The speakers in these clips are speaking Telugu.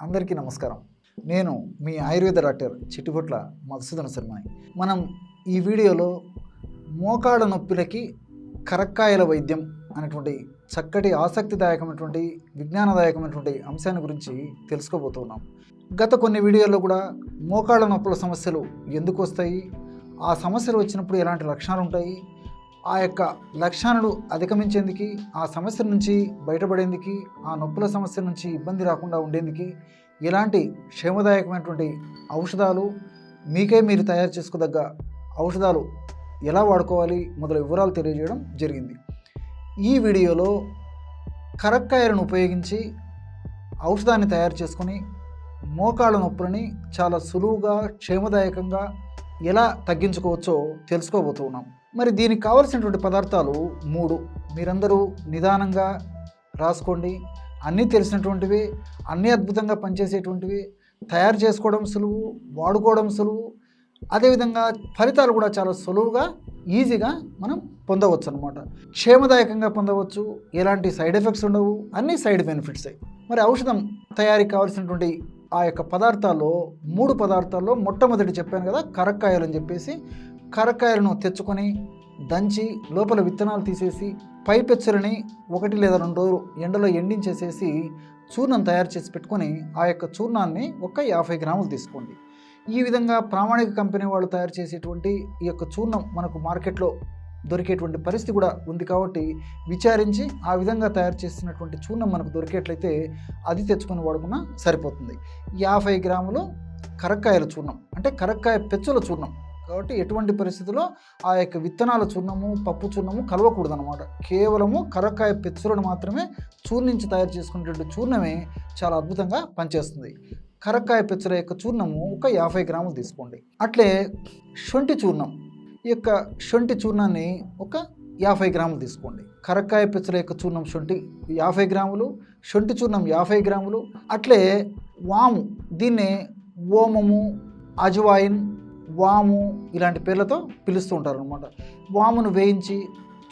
అందరికీ నమస్కారం. నేను మీ ఆయుర్వేద డాక్టర్ చిట్టిపొట్ల మధుసూదన శర్మని. మనం ఈ వీడియోలో మోకాళ్ళ నొప్పులకి కరక్కాయల వైద్యం అనేటువంటి చక్కటి ఆసక్తిదాయకమైనటువంటి విజ్ఞానదాయకమైనటువంటి అంశాన్ని గురించి తెలుసుకోబోతున్నాం. గత కొన్ని వీడియోల్లో కూడా మోకాళ్ళ నొప్పుల సమస్యలు ఎందుకు వస్తాయి, ఆ సమస్యలు వచ్చినప్పుడు ఎలాంటి లక్షణాలు ఉంటాయి, ఆ యొక్క లక్షణాలు అధిగమించేందుకు, ఆ సమస్య నుంచి బయటపడేందుకు, ఆ నొప్పుల సమస్య నుంచి ఇబ్బంది రాకుండా ఉండేందుకు ఎలాంటి క్షేమదాయకమైనటువంటి ఔషధాలు, మీకే మీరు తయారు చేసుకోదగ్గ ఔషధాలు ఎలా వాడుకోవాలి మొదలైన వివరాలు తెలియజేయడం జరిగింది. ఈ వీడియోలో కరక్కాయలను ఉపయోగించి ఔషధాన్ని తయారు చేసుకొని మోకాళ్ళ నొప్పులని చాలా సులువుగా క్షేమదాయకంగా ఎలా తగ్గించుకోవచ్చో తెలుసుకోబోతున్నాం. మరి దీనికి కావలసినటువంటి పదార్థాలు 3. మీరందరూ నిదానంగా రాసుకోండి. అన్నీ తెలిసినటువంటివి, అన్నీ అద్భుతంగా పనిచేసేటువంటివి, తయారు చేసుకోవడం సులువు, వాడుకోవడం సులువు, అదేవిధంగా ఫలితాలు కూడా చాలా సులువుగా ఈజీగా మనం పొందవచ్చు అనమాట. క్షేమదాయకంగా పొందవచ్చు, ఎలాంటి సైడ్ ఎఫెక్ట్స్ ఉండవు, అన్నీ సైడ్ బెనిఫిట్సే. మరి ఔషధం తయారీకి కావాల్సినటువంటి ఆ యొక్క పదార్థాల్లో 3 పదార్థాల్లో మొట్టమొదటి చెప్పాను కదా, కరక్కాయలు అని చెప్పేసి. కరక్కాయలను తెచ్చుకొని దంచి లోపల విత్తనాలు తీసేసి పై పెచ్చులని 1 లేదా 2 రోజులు ఎండలో ఎండించేసేసి చూర్ణం తయారు చేసి పెట్టుకొని ఆ యొక్క చూర్ణాన్ని ఒక 50 గ్రాములు తీసుకోండి. ఈ విధంగా ప్రామాణిక కంపెనీ వాళ్ళు తయారు చేసేటువంటి ఈ యొక్క చూర్ణం మనకు మార్కెట్లో దొరికేటువంటి పరిస్థితి కూడా ఉంది కాబట్టి విచారించి ఆ విధంగా తయారు చేసినటువంటి చూర్ణం మనకు దొరికేట్లయితే అది తెచ్చుకొని వాడుకున్నా సరిపోతుంది. 50 గ్రాములు కరక్కాయల చూర్ణం అంటే కరక్కాయ పెచ్చుల చూర్ణం కాబట్టి ఎటువంటి పరిస్థితుల్లో ఆ యొక్క విత్తనాల చూర్ణము, పప్పు చూర్ణము కలవకూడదు అనమాట. కేవలము కరక్కాయ పెచ్చులను మాత్రమే చూర్ణించి తయారు చేసుకునేటువంటి చూర్ణమే చాలా అద్భుతంగా పనిచేస్తుంది. కరక్కాయ పెచ్చుల యొక్క చూర్ణము ఒక 50 గ్రాములు తీసుకోండి. అట్లే శొంఠి చూర్ణం, ఈ యొక్క శొంఠి చూర్ణాన్ని ఒక 50 గ్రాములు తీసుకోండి. కరక్కాయ పెచ్చుల యొక్క చూర్ణం శొంఠి 50 గ్రాములు, శొంఠి చూర్ణం 50 గ్రాములు. అట్లే వాము, దీన్నే ఓమము, అజ్వాయిన్, వాము ఇలాంటి పేర్లతో పిలుస్తూ ఉంటారు అనమాట. వామును వేయించి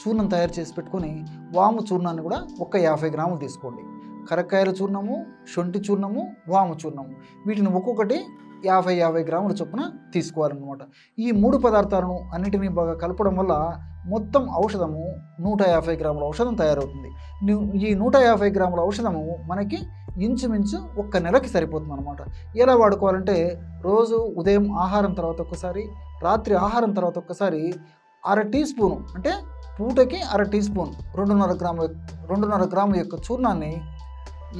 చూర్ణం తయారు చేసి పెట్టుకొని వాము చూర్ణాన్ని కూడా ఒక 50 గ్రాములు తీసుకోండి. కరక్కాయల చూర్ణము, శొంఠి చూర్ణము, వాము చూర్ణము, వీటిని ఒక్కొక్కటి 50 గ్రాముల చొప్పున తీసుకోవాలన్నమాట. ఈ 3 పదార్థాలను అన్నిటినీ బాగా కలపడం వల్ల మొత్తం ఔషధము 150 గ్రాముల ఔషధం తయారవుతుంది. ఈ 150 గ్రాముల ఔషధము మనకి ఇంచుమించు 1 నెలకి సరిపోతుంది అనమాట. ఎలా వాడుకోవాలంటే రోజు ఉదయం ఆహారం తర్వాత ఒక్కసారి, రాత్రి ఆహారం తర్వాత ఒక్కసారి 1/2 టీ స్పూను అంటే పూటకి 1/2 టీ స్పూన్ 2.5 గ్రాముల యొక్క చూర్ణాన్ని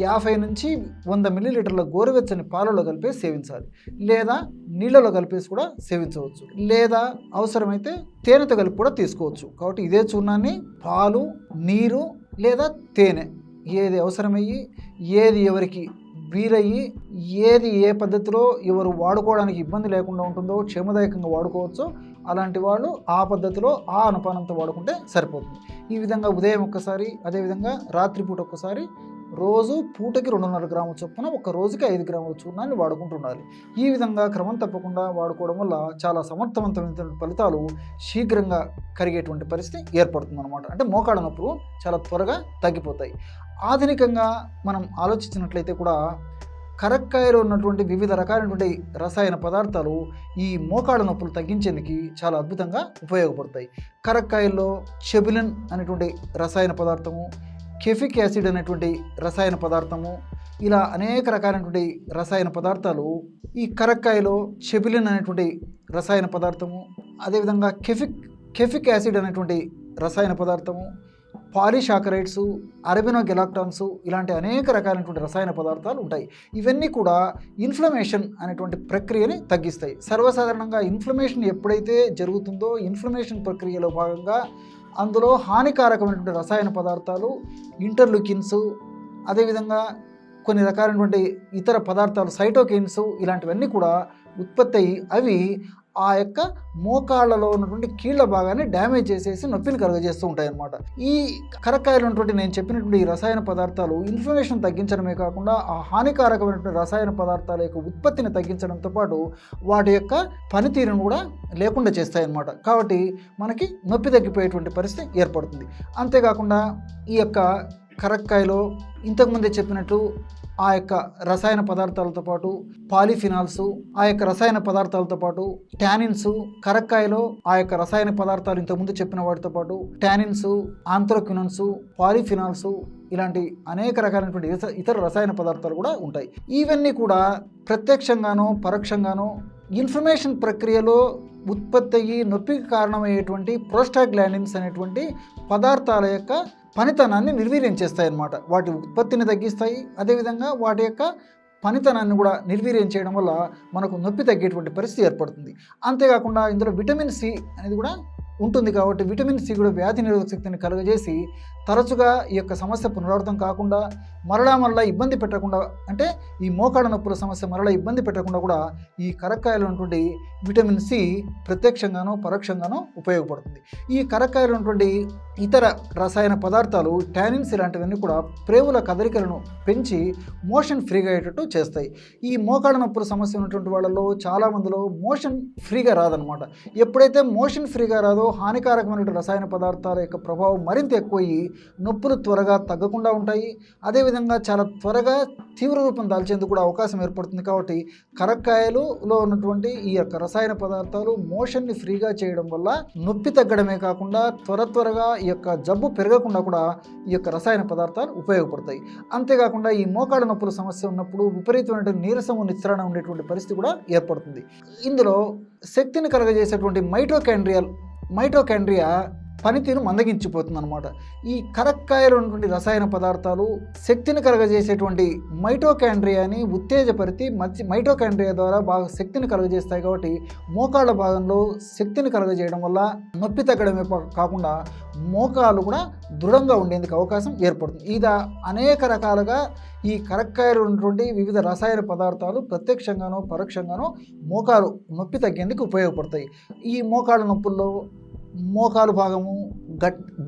50 నుంచి 100 మిల్లీలీటర్ల గోరువెచ్చని పాలలో కలిపేసి సేవించాలి. లేదా నీళ్ళలో కలిపేసి కూడా సేవించవచ్చు, లేదా అవసరమైతే తేనెతో కలిపి కూడా తీసుకోవచ్చు. కాబట్టి ఇదే చూర్ణాన్ని పాలు, నీరు లేదా తేనె ఏది అవసరమయ్యి, ఏది ఎవరికి వీలయ్యి, ఏది ఏ పద్ధతిలో ఎవరు వాడుకోవడానికి ఇబ్బంది లేకుండా ఉంటుందో, క్షేమదాయకంగా వాడుకోవచ్చో అలాంటి వాళ్ళు ఆ పద్ధతిలో ఆ అనుపానంతో వాడుకుంటే సరిపోతుంది. ఈ విధంగా ఉదయం ఒక్కసారి, అదేవిధంగా రాత్రిపూట ఒక్కసారి, రోజు పూటకి 2.5 గ్రాముల చొప్పున ఒక రోజుకి 5 గ్రాముల చూర్ణాన్ని వాడుకుంటుండాలి. ఈ విధంగా క్రమం తప్పకుండా వాడుకోవడం వల్ల చాలా సమర్థవంతమైన ఫలితాలు శీఘ్రంగా కరిగేటువంటి పరిస్థితి ఏర్పడుతుంది అనమాట. అంటే మోకాళ్ళ నొప్పులు చాలా త్వరగా తగ్గిపోతాయి. ఆధునికంగా మనం ఆలోచించినట్లయితే కూడా కరక్కాయలో ఉన్నటువంటి వివిధ రకాలైనటువంటి రసాయన పదార్థాలు ఈ మోకాళ్ళ నొప్పులు తగ్గించేందుకు చాలా అద్భుతంగా ఉపయోగపడతాయి. కరక్కాయల్లో చెబిలిన్ అనేటువంటి రసాయన పదార్థము, కెఫిక్ యాసిడ్ అనేటువంటి రసాయన పదార్థము, ఇలా అనేక రకాలైనటువంటి రసాయన పదార్థాలు ఈ కరక్కాయలో చెబిలిన్ అనేటువంటి రసాయన పదార్థము, అదేవిధంగా కెఫిక్ యాసిడ్ అనేటువంటి రసాయన పదార్థము, పాలీషాకరైడ్స్, అరబినోగెలాక్టాన్స్ ఇలాంటి అనేక రకాలైనటువంటి రసాయన పదార్థాలు ఉంటాయి. ఇవన్నీ కూడా ఇన్ఫ్లమేషన్ అనేటువంటి ప్రక్రియని తగ్గిస్తాయి. సర్వసాధారణంగా ఇన్ఫ్లమేషన్ ఎప్పుడైతే జరుగుతుందో ఇన్ఫ్లమేషన్ ప్రక్రియలో భాగంగా అందులో హానికారకమైనటువంటి రసాయన పదార్థాలు, ఇంటర్లుకిన్స్, అదేవిధంగా కొన్ని రకాలైనటువంటి ఇతర పదార్థాలు, సైటోకైన్స్ ఇలాంటివన్నీ కూడా ఉత్పత్తి అయ్యి అవి ఆ యొక్క మోకాళ్ళలో ఉన్నటువంటి కీళ్ళ భాగాన్ని డ్యామేజ్ చేసేసి నొప్పిని కలుగజేస్తూ ఉంటాయి అన్నమాట. ఈ కరక్కాయలు ఉన్నటువంటి నేను చెప్పినటువంటి ఈ రసాయన పదార్థాలు ఇన్ఫ్లమేషన్ తగ్గించడమే కాకుండా ఆ హానికారకమైనటువంటి రసాయన పదార్థాల యొక్క ఉత్పత్తిని తగ్గించడంతో పాటు వాటి యొక్క పనితీరును కూడా లేకుండా చేస్తాయన్నమాట. కాబట్టి మనకి నొప్పి తగ్గిపోయేటువంటి పరిస్థితి ఏర్పడుతుంది. అంతేకాకుండా ఈ యొక్క కరక్కాయలో ఇంతకుముందే చెప్పినట్లు ఆ యొక్క రసాయన పదార్థాలతో పాటు పాలిఫినాల్స్, ఆ యొక్క రసాయన పదార్థాలతో పాటు టానిన్స్, కరక్కాయలో ఆ యొక్క రసాయన పదార్థాలు ఇంతకుముందు చెప్పిన వాటితో పాటు టానిన్స్, ఆంథ్రోక్వినన్స్, పాలిఫినాల్స్ ఇలాంటి అనేక రకాలైనటువంటి ఇతర రసాయన పదార్థాలు కూడా ఉంటాయి. ఇవన్నీ కూడా ప్రత్యక్షంగానో పరోక్షంగానో ఇన్ఫర్మేషన్ ప్రక్రియలో ఉత్పత్తి అయ్యి నొప్పికి కారణమయ్యేటువంటి ప్రోస్టాగ్లాండిన్స్ అనేటువంటి పదార్థాల యొక్క పనితనాన్ని నిర్వీర్యం చేస్తాయి అన్నమాట. వాటి ఉత్పత్తిని తగ్గిస్తాయి, అదేవిధంగా వాటి యొక్క పనితనాన్ని కూడా నిర్వీర్యం చేయడం వల్ల మనకు నొప్పి తగ్గేటువంటి పరిస్థితి ఏర్పడుతుంది. అంతేకాకుండా ఇందులో విటమిన్ సి అనేది కూడా ఉంటుంది కాబట్టి విటమిన్ సి కూడా వ్యాధి నిరోధక శక్తిని కలుగజేసి తరచుగా ఈ యొక్క సమస్య పునరావృతం కాకుండా మరలా ఇబ్బంది పెట్టకుండా, అంటే ఈ మోకాళ్ళ నొప్పుల సమస్య మరలా ఇబ్బంది పెట్టకుండా కూడా ఈ కరక్కాయలో ఉన్నటువంటి విటమిన్ సి ప్రత్యక్షంగానో పరోక్షంగానో ఉపయోగపడుతుంది. ఈ కరక్కాయలో ఉన్నటువంటి ఇతర రసాయన పదార్థాలు టానిన్స్ ఇలాంటివన్నీ కూడా ప్రేవుల కదలికలను పెంచి మోషన్ ఫ్రీగా అయ్యేటట్టు చేస్తాయి. ఈ మోకాళ్ళ నొప్పుల సమస్య ఉన్నటువంటి వాళ్ళలో చాలామందిలో మోషన్ ఫ్రీగా రాదనమాట. ఎప్పుడైతే మోషన్ ఫ్రీగా రాదో హానికారకమైన రసాయన పదార్థాల యొక్క ప్రభావం మరింత ఎక్కువయ్యి నొప్పులు త్వరగా తగ్గకుండా ఉంటాయి. అదేవిధంగా చాలా త్వరగా తీవ్ర రూపం దాల్చేందుకు కూడా అవకాశం ఏర్పడుతుంది. కాబట్టి కరక్కాయలో ఉన్నటువంటి ఈ యొక్క రసాయన పదార్థాలు మోషన్ని ఫ్రీగా చేయడం వల్ల నొప్పి తగ్గడమే కాకుండా త్వరగా ఈ యొక్క జబ్బు పెరగకుండా కూడా ఈ యొక్క రసాయన పదార్థాలు ఉపయోగపడతాయి. అంతేకాకుండా ఈ మోకాళ్ళ నొప్పుల సమస్య ఉన్నప్పుడు విపరీతమైన నీరసము నిస్సరణ ఉండేటువంటి పరిస్థితి కూడా ఏర్పడుతుంది. ఇందులో శక్తిని కలగజేసేటువంటి మైటోకాండ్రియా పనితీరు మందగించిపోతుంది అనమాట. ఈ కరక్కాయలో ఉన్నటువంటి రసాయన పదార్థాలు శక్తిని కలగజేసేటువంటి మైటోకాండ్రియాని ఉత్తేజపరిచి మైటోకాండ్రియా ద్వారా బాగా శక్తిని కలగజేస్తాయి. కాబట్టి మోకాళ్ళ భాగంలో శక్తిని కలగజేయడం వల్ల నొప్పి తగ్గడమే కాకుండా మోకాలు కూడా దృఢంగా ఉండేందుకు అవకాశం ఏర్పడుతుంది. ఇది అనేక రకాలుగా ఈ కరక్కాయలో ఉన్నటువంటి వివిధ రసాయన పదార్థాలు ప్రత్యక్షంగానో పరోక్షంగానో మోకాలు నొప్పి తగ్గేందుకు ఉపయోగపడతాయి. ఈ మోకాళ్ళ నొప్పుల్లో మోకాలు భాగము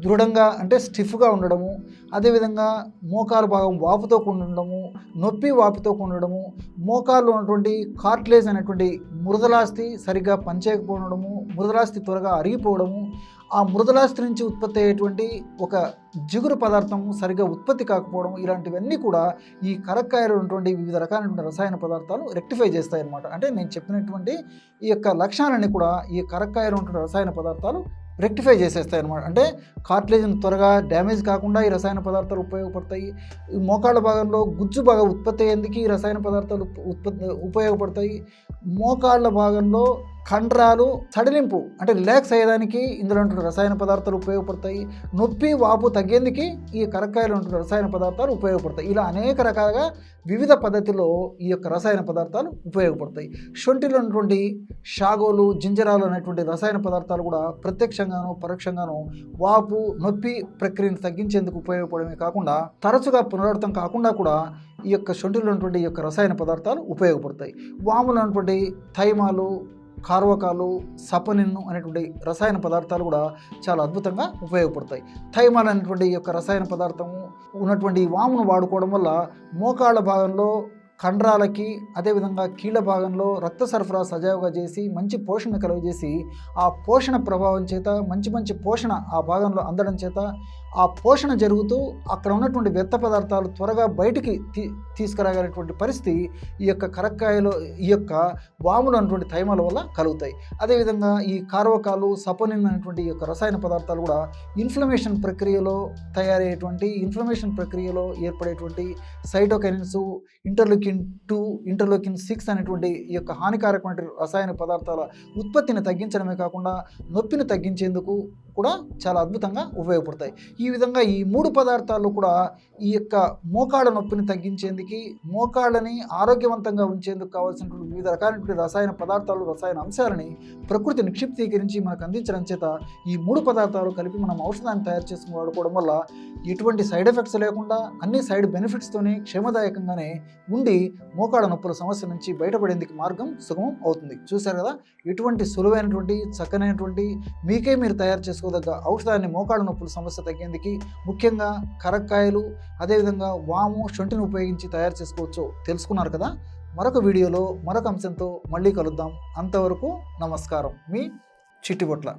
దృఢంగా అంటే స్టిఫ్గా ఉండడము, అదేవిధంగా మోకాలు భాగం వాపుతో ఉండడము, నొప్పి వాపుతో ఉండడము, మోకాల్లో ఉన్నటువంటి కార్టిలేజ్ అనేటువంటి మృదులాస్థి సరిగ్గా పనిచేయకపోవడము, మృదులాస్థి త్వరగా అరిగిపోవడము, ఆ మృదులాస్థి నుంచి ఉత్పత్తి అయ్యేటువంటి ఒక జిగురు పదార్థం సరిగ్గా ఉత్పత్తి కాకపోవడం, ఇలాంటివన్నీ కూడా ఈ కరక్కాయలో ఉన్నటువంటి వివిధ రకాలైన రసాయన పదార్థాలు రెక్టిఫై చేస్తాయి అన్నమాట. అంటే నేను చెప్పినటువంటి ఈ యొక్క లక్షణాలన్నీ కూడా ఈ కరక్కాయలో ఉన్నటువంటి రసాయన పదార్థాలు రెక్టిఫై చేసేస్తాయి అన్నమాట. అంటే కార్టిలేజ్ని త్వరగా డ్యామేజ్ కాకుండా ఈ రసాయన పదార్థాలు ఉపయోగపడతాయి. మోకాళ్ళ భాగంలో గుజ్జు బాగా ఉత్పత్తి అయ్యేందుకు ఈ రసాయన పదార్థాలు ఉపయోగపడతాయి. మోకాళ్ళ భాగంలో కండరాలు సడలింపు అంటే రిలాక్స్ అయ్యేదానికి ఇందులో ఉంటున్న రసాయన పదార్థాలు ఉపయోగపడతాయి. నొప్పి వాపు తగ్గేందుకు ఈ కరక్కాయలో ఉంటున్న రసాయన పదార్థాలు ఉపయోగపడతాయి. ఇలా అనేక రకాలుగా వివిధ పద్ధతిలో ఈ యొక్క రసాయన పదార్థాలు ఉపయోగపడతాయి. శొంఠిలో ఉన్నటువంటి షాగోలు, జింజరాలు అనేటువంటి రసాయన పదార్థాలు కూడా ప్రత్యక్షంగానో పరోక్షంగానో వాపు నొప్పి ప్రక్రియను తగ్గించేందుకు ఉపయోగపడమే కాకుండా తరచుగా పునరావృతం కాకుండా కూడా ఈ యొక్క శొంఠిలో ఉన్నటువంటి ఈ యొక్క రసాయన పదార్థాలు ఉపయోగపడతాయి. వాములో ఉన్నటువంటి థైమాలు, కార్వకాలు, సపనిన్ను అనేటువంటి రసాయన పదార్థాలు కూడా చాలా అద్భుతంగా ఉపయోగపడతాయి. థైమాల్ అనేటువంటి ఈ యొక్క రసాయన పదార్థము ఉన్నటువంటి వామును వాడుకోవడం వల్ల మోకాళ్ళ భాగంలో కండరాలకి అదేవిధంగా కీళ్ళ భాగంలో రక్త సరఫరా సజావుగా చేసి మంచి పోషణ కలుగజేసి ఆ పోషణ ప్రభావం చేత మంచి పోషణ ఆ భాగంలో అందడం చేత ఆ పోషణ జరుగుతూ అక్కడ ఉన్నటువంటి వ్యర్థ పదార్థాలు త్వరగా బయటికి తీసుకురాగలిగినటువంటి పరిస్థితి ఈ యొక్క కరక్కాయలో ఈ యొక్క వాములు అన్నటువంటి థైమాల వల్ల కలుగుతాయి. అదేవిధంగా ఈ కార్వకాలు, సపోనిన్ అనేటువంటి ఈ యొక్క రసాయన పదార్థాలు కూడా ఇన్ఫ్లమేషన్ ప్రక్రియలో ఏర్పడేటువంటి సైటోకైనిన్స్, ఇంటర్లూకిన్ 2, ఇంటర్లూకిన్ 6 అనేటువంటి ఈ యొక్క హానికారకమైన రసాయన పదార్థాల ఉత్పత్తిని తగ్గించడమే కాకుండా నొప్పిని తగ్గించేందుకు కూడా చాలా అద్భుతంగా ఉపయోగపడతాయి. ఈ విధంగా ఈ 3 పదార్థాలు కూడా ఈ యొక్క మోకాళ్ళ నొప్పిని తగ్గించేందుకు, మోకాళ్ళని ఆరోగ్యవంతంగా ఉంచేందుకు కావాల్సినటువంటి వివిధ రకాలైన రసాయన పదార్థాలు, రసాయన అంశాలని ప్రకృతి నిక్షిప్తీకరించి మనకు అందించడం చేత ఈ 3 పదార్థాలు కలిపి మనం ఔషధాన్ని తయారు చేసుకుని వాడుకోవడం వల్ల ఎటువంటి సైడ్ ఎఫెక్ట్స్ లేకుండా అన్ని సైడ్ బెనిఫిట్స్తోనే క్షేమదాయకంగానే ఉండి మోకాళ్ళ నొప్పుల సమస్య నుంచి బయటపడేందుకు మార్గం సుగమం అవుతుంది. చూశారు కదా, ఎటువంటి సులువైనటువంటి చక్కనైనటువంటి మీకే మీరు తయారు చేసుకోదగ్గ ఔషధాన్ని మోకాళ్ళ నొప్పుల సమస్య తగ్గేందుకు ముఖ్యంగా కరక్కాయలు అదేవిధంగా వాము, శొంఠిని ఉపయోగించి తయారు చేసుకోవచ్చో తెలుసుకున్నారు కదా. మరొక వీడియోలో మరొక అంశంతో మళ్ళీ కలుద్దాం. అంతవరకు నమస్కారం. మీ చిట్టిబొట్ల.